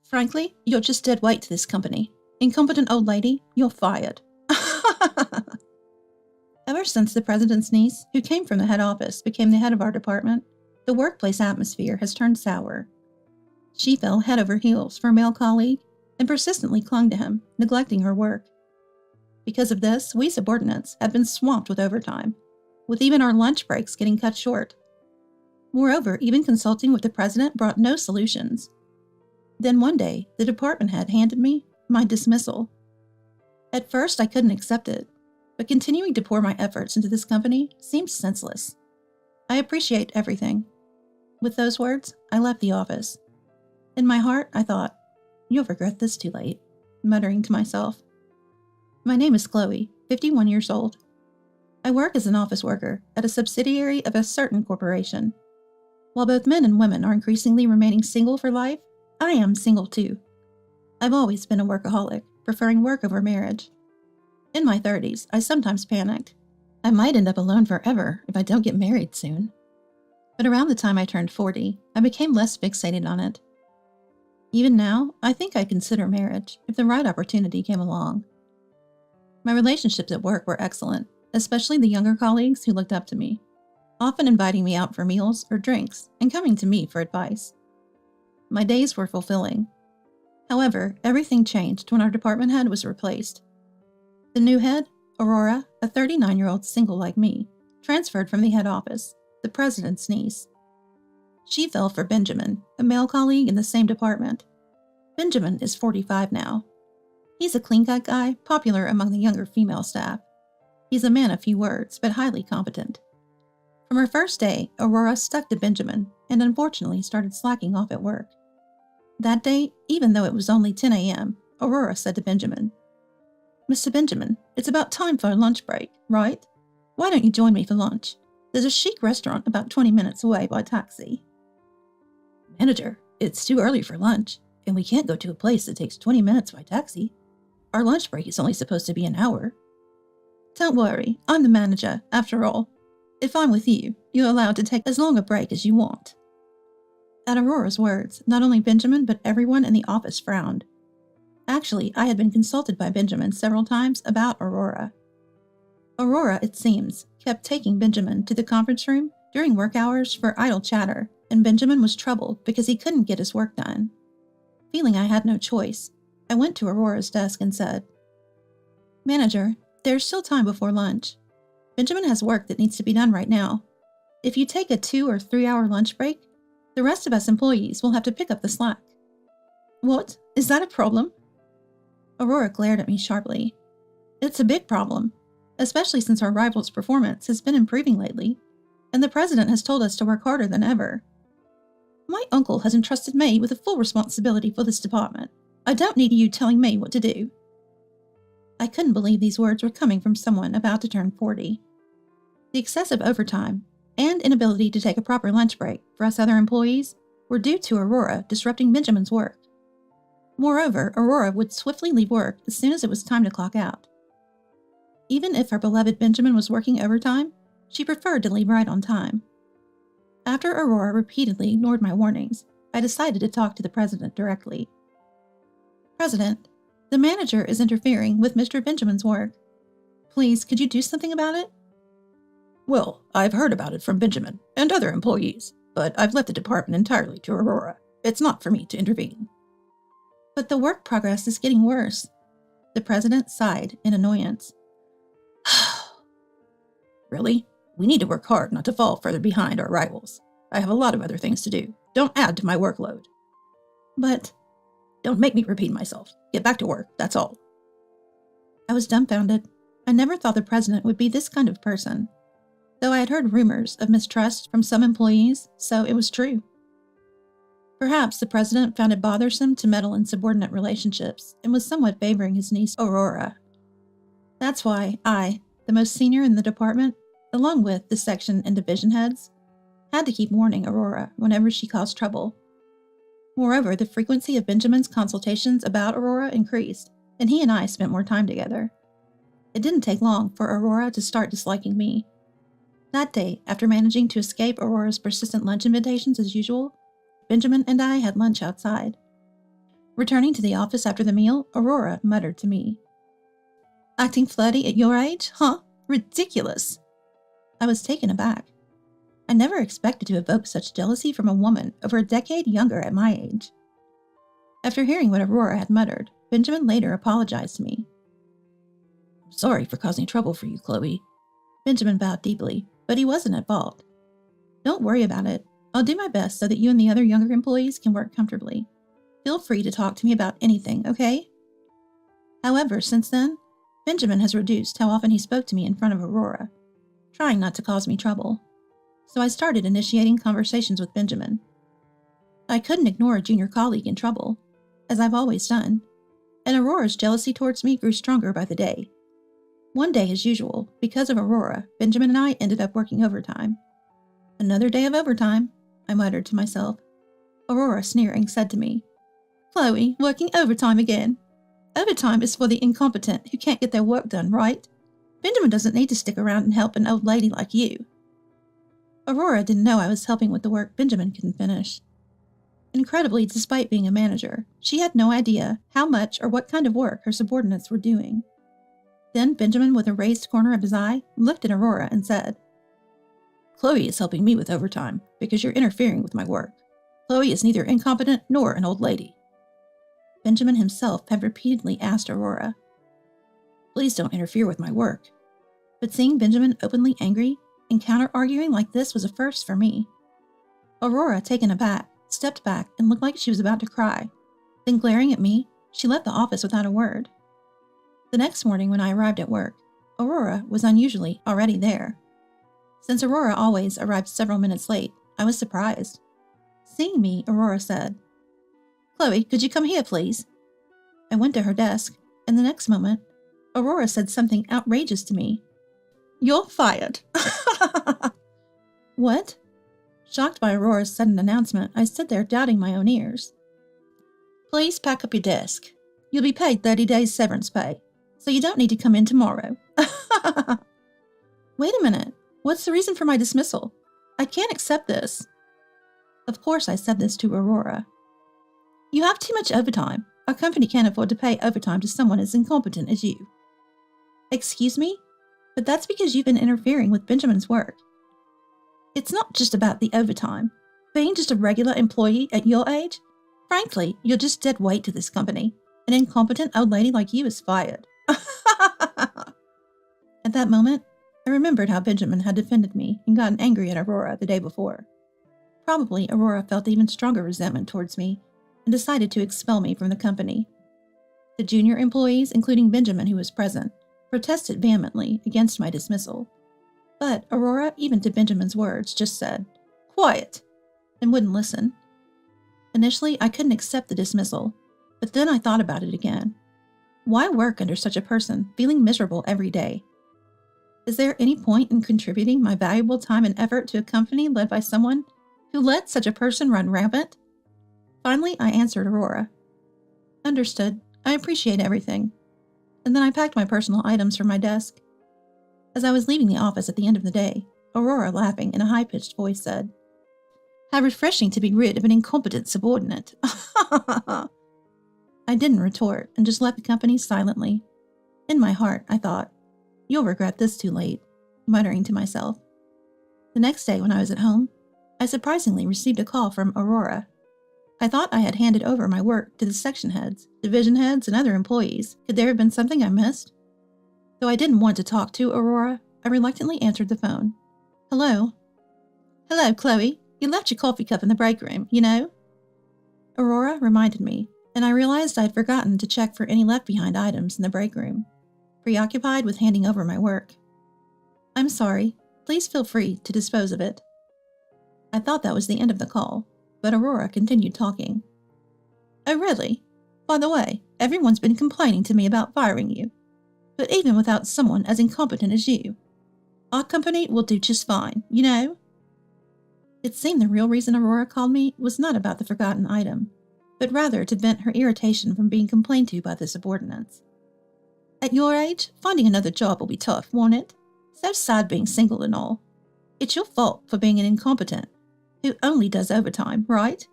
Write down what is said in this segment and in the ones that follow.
Frankly, you're just dead weight to this company. Incompetent old lady, you're fired. Ever since the president's niece, who came from the head office, became the head of our department, the workplace atmosphere has turned sour. She fell head over heels for a male colleague and persistently clung to him, neglecting her work. Because of this, we subordinates have been swamped with overtime, with even our lunch breaks getting cut short. Moreover, even consulting with the president brought no solutions. Then one day, the department head handed me my dismissal. At first, I couldn't accept it, but continuing to pour my efforts into this company seemed senseless. I appreciate everything. With those words, I left the office. In my heart, I thought, you'll regret this too late, muttering to myself. My name is Chloe, 51 years old. I work as an office worker at a subsidiary of a certain corporation. While both men and women are increasingly remaining single for life, I am single too. I've always been a workaholic, preferring work over marriage. In my 30s, I sometimes panicked. I might end up alone forever if I don't get married soon. But around the time I turned 40, I became less fixated on it. Even now, I think I'd consider marriage if the right opportunity came along. My relationships at work were excellent, especially the younger colleagues who looked up to me, often inviting me out for meals or drinks and coming to me for advice. My days were fulfilling. However, everything changed when our department head was replaced. The new head, Aurora, a 39-year-old single like me, transferred from the head office, the president's niece. She fell for Benjamin, a male colleague in the same department. Benjamin is 45 now. He's a clean-cut guy, popular among the younger female staff. He's a man of few words, but highly competent. From her first day, Aurora stuck to Benjamin and unfortunately started slacking off at work. That day, even though it was only 10 a.m., Aurora said to Benjamin, "Mr. Benjamin, it's about time for a lunch break, right? Why don't you join me for lunch? There's a chic restaurant about 20 minutes away by taxi." "Manager, it's too early for lunch, and we can't go to a place that takes 20 minutes by taxi. Our lunch break is only supposed to be an hour." "Don't worry, I'm the manager, after all. If I'm with you, you're allowed to take as long a break as you want." At Aurora's words, not only Benjamin but everyone in the office frowned. Actually, I had been consulted by Benjamin several times about Aurora. Aurora, it seems, kept taking Benjamin to the conference room during work hours for idle chatter, and Benjamin was troubled because he couldn't get his work done. Feeling I had no choice, I went to Aurora's desk and said, "Manager, there's still time before lunch. Benjamin has work that needs to be done right now. If you take a 2 or 3 hour lunch break, the rest of us employees will have to pick up the slack." "What? Is that a problem?" Aurora glared at me sharply. "It's a big problem, especially since our rival's performance has been improving lately, and the president has told us to work harder than ever. My uncle has entrusted me with the full responsibility for this department. I don't need you telling me what to do." I couldn't believe these words were coming from someone about to turn 40. The excessive overtime and inability to take a proper lunch break for us other employees were due to Aurora disrupting Benjamin's work. Moreover, Aurora would swiftly leave work as soon as it was time to clock out. Even if our beloved Benjamin was working overtime, she preferred to leave right on time. After Aurora repeatedly ignored my warnings, I decided to talk to the president directly. "President, the manager is interfering with Mr. Benjamin's work. Please, could you do something about it?" "Well, I've heard about it from Benjamin and other employees, but I've left the department entirely to Aurora. It's not for me to intervene." "But the work progress is getting worse." The president sighed in annoyance. "Really? We need to work hard not to fall further behind our rivals. I have a lot of other things to do. Don't add to my workload." "But..." "Don't make me repeat myself. Get back to work, that's all." I was dumbfounded. I never thought the president would be this kind of person. Though I had heard rumors of mistrust from some employees, so it was true. Perhaps the president found it bothersome to meddle in subordinate relationships and was somewhat favoring his niece Aurora. That's why I, the most senior in the department, along with the section and division heads, had to keep warning Aurora whenever she caused trouble. Moreover, the frequency of Benjamin's consultations about Aurora increased, and he and I spent more time together. It didn't take long for Aurora to start disliking me. That day, after managing to escape Aurora's persistent lunch invitations as usual, Benjamin and I had lunch outside. Returning to the office after the meal, Aurora muttered to me, "Acting flirty at your age? Huh? Ridiculous." I was taken aback. I never expected to evoke such jealousy from a woman over a decade younger at my age. After hearing what Aurora had muttered, Benjamin later apologized to me. "I'm sorry for causing trouble for you, Chloe." Benjamin bowed deeply, but he wasn't at fault. "Don't worry about it. I'll do my best so that you and the other younger employees can work comfortably. Feel free to talk to me about anything, okay?" However, since then, Benjamin has reduced how often he spoke to me in front of Aurora, trying not to cause me trouble. So I started initiating conversations with Benjamin. I couldn't ignore a junior colleague in trouble, as I've always done, and Aurora's jealousy towards me grew stronger by the day. One day, as usual, because of Aurora, Benjamin and I ended up working overtime. "Another day of overtime," I muttered to myself. Aurora, sneering, said to me, "Chloe, working overtime again. Overtime is for the incompetent who can't get their work done, right? Benjamin doesn't need to stick around and help an old lady like you." Aurora didn't know I was helping with the work Benjamin couldn't finish. Incredibly, despite being a manager, she had no idea how much or what kind of work her subordinates were doing. Then Benjamin, with a raised corner of his eye, looked at Aurora and said, "Chloe is helping me with overtime because you're interfering with my work. Chloe is neither incompetent nor an old lady." Benjamin himself had repeatedly asked Aurora, "Please don't interfere with my work." But seeing Benjamin openly angry and counter-arguing like this was a first for me. Aurora, taken aback, stepped back and looked like she was about to cry. Then glaring at me, she left the office without a word. The next morning when I arrived at work, Aurora was unusually already there. Since Aurora always arrived several minutes late, I was surprised. Seeing me, Aurora said, "Chloe, could you come here, please?" I went to her desk, and the next moment, Aurora said something outrageous to me. "You're fired." What? Shocked by Aurora's sudden announcement, I stood there doubting my own ears. "Please pack up your desk. You'll be paid 30 days severance pay, so you don't need to come in tomorrow." Wait a minute. What's the reason for my dismissal? I can't accept this. Of course I said this to Aurora. "You have too much overtime. Our company can't afford to pay overtime to someone as incompetent as you." "Excuse me? But that's because you've been interfering with Benjamin's work." "It's not just about the overtime. Being just a regular employee at your age? Frankly, you're just dead weight to this company. An incompetent old lady like you is fired." At that moment, I remembered how Benjamin had defended me and gotten angry at Aurora the day before. Probably Aurora felt even stronger resentment towards me and decided to expel me from the company. The junior employees, including Benjamin, who was present, protested vehemently against my dismissal. But Aurora, even to Benjamin's words, just said, "Quiet," and wouldn't listen. Initially, I couldn't accept the dismissal, but then I thought about it again. Why work under such a person, feeling miserable every day? Is there any point in contributing my valuable time and effort to a company led by someone who let such a person run rampant? Finally, I answered Aurora. "Understood. I appreciate everything." And then I packed my personal items from my desk. As I was leaving the office at the end of the day, Aurora, laughing in a high-pitched voice, said, "How refreshing to be rid of an incompetent subordinate." I didn't retort and just left the company silently. In my heart, I thought, "You'll regret this too late," muttering to myself. The next day when I was at home, I surprisingly received a call from Aurora. I thought I had handed over my work to the section heads, division heads, and other employees. Could there have been something I missed? Though I didn't want to talk to Aurora, I reluctantly answered the phone. "Hello?" "Hello, Chloe. You left your coffee cup in the break room, you know?" Aurora reminded me, and I realized I had forgotten to check for any left-behind items in the break room, preoccupied with handing over my work. "I'm sorry. Please feel free to dispose of it." I thought that was the end of the call, but Aurora continued talking. "Oh, really? By the way, everyone's been complaining to me about firing you. But even without someone as incompetent as you, our company will do just fine, you know?" It seemed the real reason Aurora called me was not about the forgotten item, but rather to vent her irritation from being complained to by the subordinates. "At your age, finding another job will be tough, won't it? So sad being single and all. It's your fault for being an incompetent who only does overtime, right?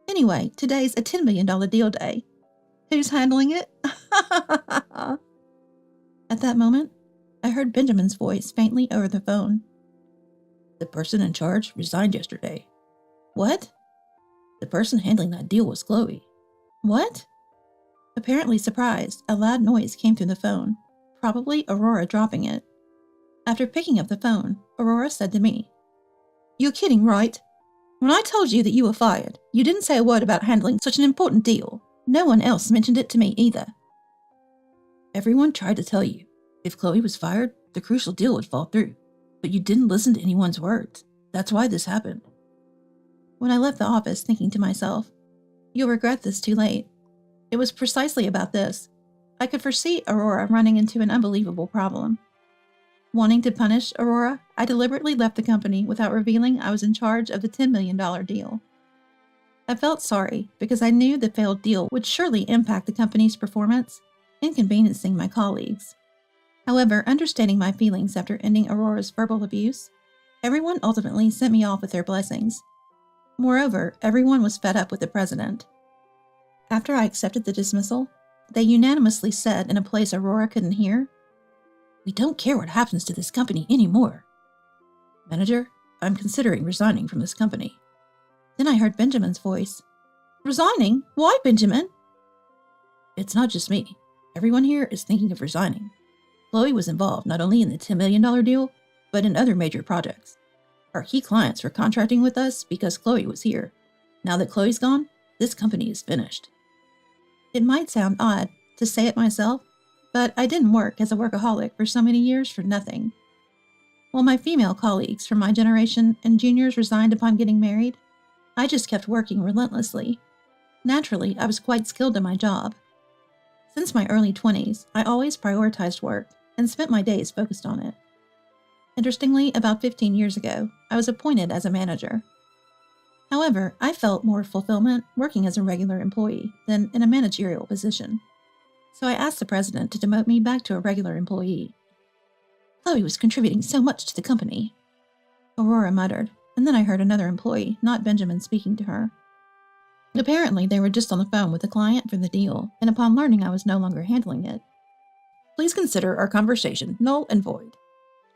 Anyway, today's a $10 million deal day. Who's handling it? At that moment, I heard Benjamin's voice faintly over the phone. The person in charge resigned yesterday. What? The person handling that deal was Chloe. What? Apparently surprised, a loud noise came through the phone, probably Aurora dropping it. After picking up the phone, Aurora said to me, "You're kidding, right? When I told you that you were fired, you didn't say a word about handling such an important deal. No one else mentioned it to me either." Everyone tried to tell you. If Chloe was fired, the crucial deal would fall through. But you didn't listen to anyone's words. That's why this happened. When I left the office thinking to myself, "You'll regret this too late," it was precisely about this. I could foresee Aurora running into an unbelievable problem. Wanting to punish Aurora, I deliberately left the company without revealing I was in charge of the $10 million deal. I felt sorry because I knew the failed deal would surely impact the company's performance, inconveniencing my colleagues. However, understanding my feelings after ending Aurora's verbal abuse, everyone ultimately sent me off with their blessings. Moreover, everyone was fed up with the president. After I accepted the dismissal, they unanimously said in a place Aurora couldn't hear, "We don't care what happens to this company anymore. Manager, I'm considering resigning from this company." Then I heard Benjamin's voice. "Resigning? Why, Benjamin?" "It's not just me. Everyone here is thinking of resigning. Chloe was involved not only in the $10 million deal, but in other major projects. Our key clients were contracting with us because Chloe was here. Now that Chloe's gone, this company is finished." It might sound odd to say it myself, but I didn't work as a workaholic for so many years for nothing. While my female colleagues from my generation and juniors resigned upon getting married, I just kept working relentlessly. Naturally, I was quite skilled in my job. Since my early 20s, I always prioritized work and spent my days focused on it. Interestingly, about 15 years ago, I was appointed as a manager. However, I felt more fulfillment working as a regular employee than in a managerial position. So I asked the president to demote me back to a regular employee. "Chloe was contributing so much to the company," Aurora muttered, and then I heard another employee, not Benjamin, speaking to her. Apparently, they were just on the phone with the client for the deal, and upon learning I was no longer handling it, "Please consider our conversation null and void,"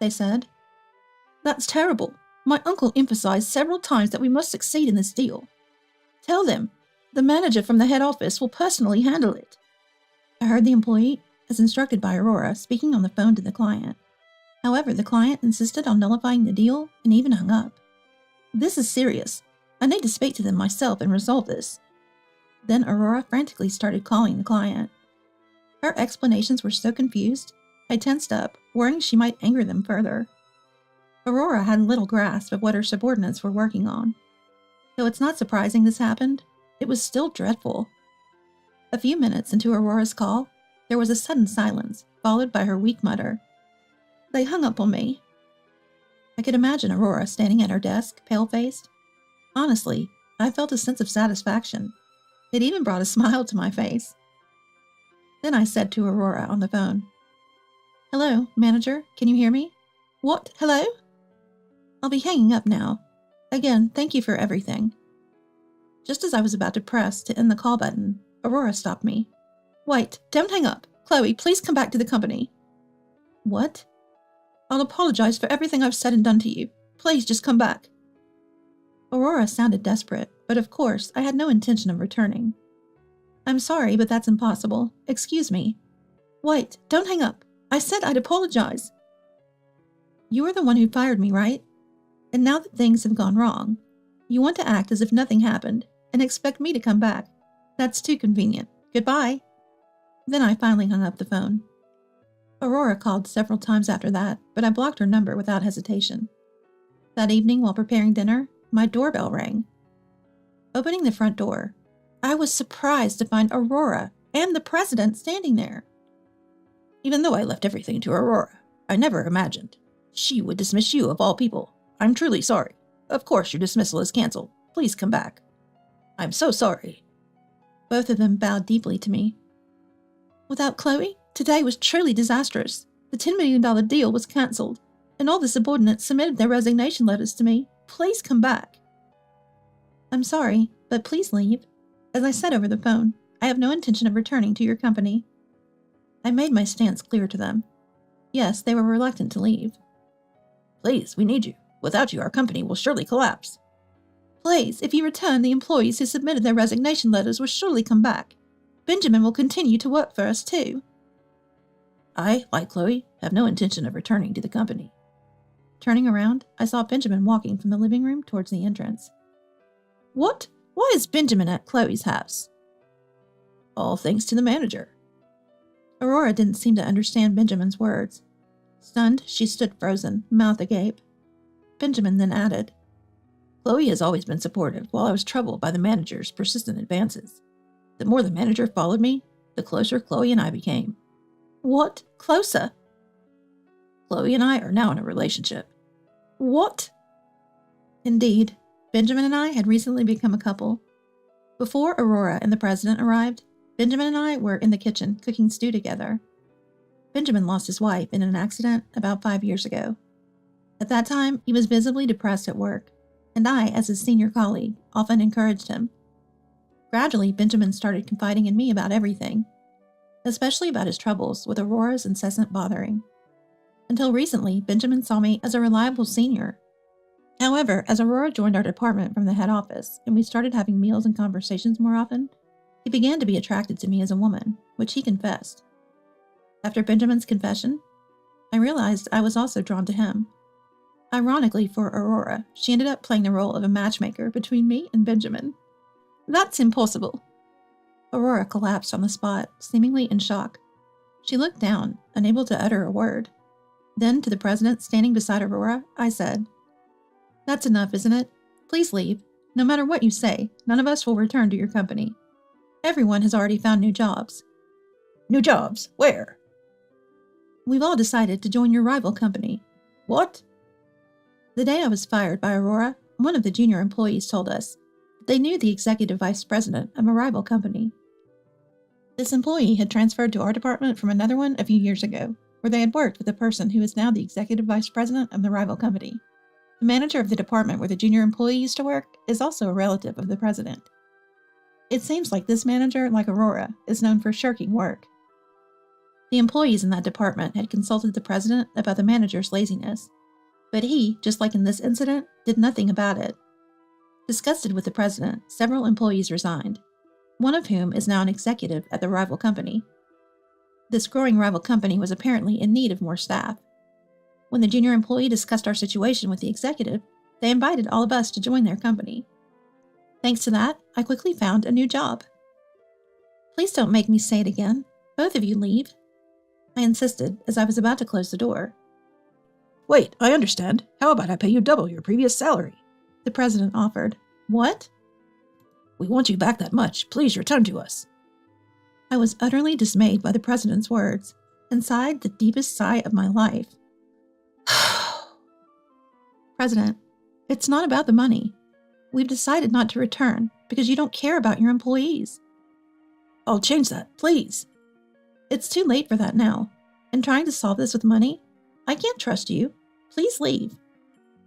they said. "That's terrible. My uncle emphasized several times that we must succeed in this deal. Tell them, the manager from the head office will personally handle it." I heard the employee, as instructed by Aurora, speaking on the phone to the client. However, the client insisted on nullifying the deal and even hung up. "This is serious. I need to speak to them myself and resolve this." Then Aurora frantically started calling the client. Her explanations were so confused, I tensed up, worrying she might anger them further. Aurora had little grasp of what her subordinates were working on. Though it's not surprising this happened, it was still dreadful. A few minutes into Aurora's call, there was a sudden silence, followed by her weak mutter. "They hung up on me." I could imagine Aurora standing at her desk, pale-faced. Honestly, I felt a sense of satisfaction. It even brought a smile to my face. Then I said to Aurora on the phone, "Hello, manager, can you hear me?" "What? Hello?" "I'll be hanging up now. Again, thank you for everything." Just as I was about to press to end the call button, Aurora stopped me. "Wait, don't hang up. Chloe, please come back to the company." "What?" "I'll apologize for everything I've said and done to you. Please just come back." Aurora sounded desperate, but of course I had no intention of returning. "I'm sorry, but that's impossible. Excuse me." "Wait, don't hang up. I said I'd apologize." "You were the one who fired me, right? And now that things have gone wrong, you want to act as if nothing happened and expect me to come back. That's too convenient. Goodbye." Then I finally hung up the phone. Aurora called several times after that, but I blocked her number without hesitation. That evening, while preparing dinner, my doorbell rang. Opening the front door, I was surprised to find Aurora and the president standing there. "Even though I left everything to Aurora, I never imagined she would dismiss you of all people. I'm truly sorry. Of course your dismissal is canceled. Please come back." "I'm so sorry." Both of them bowed deeply to me. "Without Chloe, today was truly disastrous. The $10 million deal was cancelled, and all the subordinates submitted their resignation letters to me. Please come back." "I'm sorry, but please leave." As I said over the phone, I have no intention of returning to your company. I made my stance clear to them. Yes, they were reluctant to leave. Please, we need you. Without you, our company will surely collapse. Please, if you return, the employees who submitted their resignation letters will surely come back. Benjamin will continue to work for us too. I, like Chloe, have no intention of returning to the company. Turning around, I saw Benjamin walking from the living room towards the entrance. What? Why is Benjamin at Chloe's house? All thanks to the manager. Aurora didn't seem to understand Benjamin's words. Stunned, she stood frozen, mouth agape. Benjamin then added, Chloe has always been supportive while I was troubled by the manager's persistent advances. The more the manager followed me, the closer Chloe and I became. What? Closer? Chloe and I are now in a relationship. What? Indeed, Benjamin and I had recently become a couple. Before Aurora and the president arrived, Benjamin and I were in the kitchen cooking stew together. Benjamin lost his wife in an accident about 5 years ago. At that time, he was visibly depressed at work, and I, as his senior colleague, often encouraged him. Gradually, Benjamin started confiding in me about everything, especially about his troubles with Aurora's incessant bothering. Until recently, Benjamin saw me as a reliable senior. However, as Aurora joined our department from the head office and we started having meals and conversations more often, he began to be attracted to me as a woman, which he confessed. After Benjamin's confession, I realized I was also drawn to him. Ironically for Aurora, she ended up playing the role of a matchmaker between me and Benjamin. That's impossible. Aurora collapsed on the spot, seemingly in shock. She looked down, unable to utter a word. Then, to the president standing beside Aurora, I said, That's enough, isn't it? Please leave. No matter what you say, none of us will return to your company. Everyone has already found new jobs. New jobs? Where? We've all decided to join your rival company. What? The day I was fired by Aurora, one of the junior employees told us that they knew the executive vice president of a rival company. This employee had transferred to our department from another one a few years ago, where they had worked with a person who is now the executive vice president of the rival company. The manager of the department where the junior employee used to work is also a relative of the president. It seems like this manager, like Aurora, is known for shirking work. The employees in that department had consulted the president about the manager's laziness, but he, just like in this incident, did nothing about it. Disgusted with the president, several employees resigned, one of whom is now an executive at the rival company. This growing rival company was apparently in need of more staff. When the junior employee discussed our situation with the executive, they invited all of us to join their company. Thanks to that, I quickly found a new job. Please don't make me say it again. Both of you leave. I insisted as I was about to close the door. Wait, I understand. How about I pay you double your previous salary? The president offered. What? We want you back that much. Please return to us. I was utterly dismayed by the president's words and sighed the deepest sigh of my life. President, it's not about the money. We've decided not to return because you don't care about your employees. I'll change that, please. It's too late for that now. And trying to solve this with money? I can't trust you. Please leave.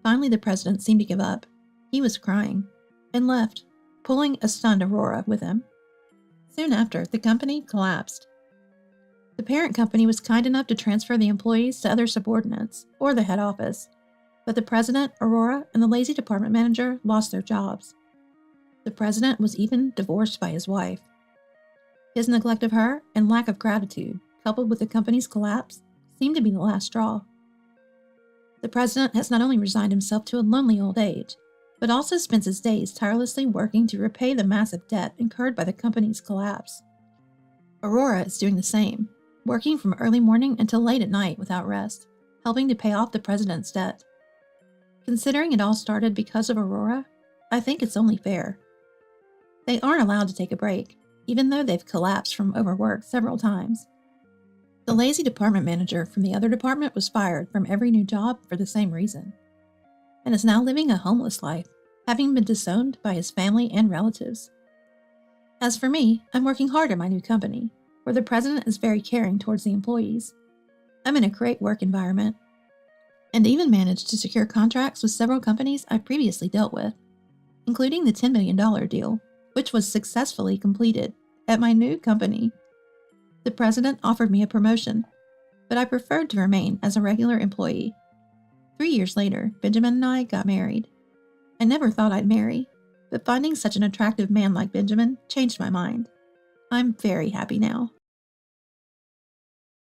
Finally, the president seemed to give up. He was crying and left, pulling a stunned Aurora with him. Soon after, the company collapsed. The parent company was kind enough to transfer the employees to other subordinates or the head office, but the president, Aurora, and the lazy department manager lost their jobs. The president was even divorced by his wife. His neglect of her and lack of gratitude, coupled with the company's collapse, seemed to be the last straw. The president has not only resigned himself to a lonely old age, but also spends his days tirelessly working to repay the massive debt incurred by the company's collapse. Aurora is doing the same, working from early morning until late at night without rest, helping to pay off the president's debt. Considering it all started because of Aurora, I think it's only fair. They aren't allowed to take a break, even though they've collapsed from overwork several times. The lazy department manager from the other department was fired from every new job for the same reason, and is now living a homeless life, having been disowned by his family and relatives. As for me, I'm working hard at my new company, where the president is very caring towards the employees. I'm in a great work environment, and even managed to secure contracts with several companies I've previously dealt with, including the $10 million deal, which was successfully completed at my new company. The president offered me a promotion, but I preferred to remain as a regular employee. 3 years later, Benjamin and I got married. I never thought I'd marry, but finding such an attractive man like Benjamin changed my mind. I'm very happy now.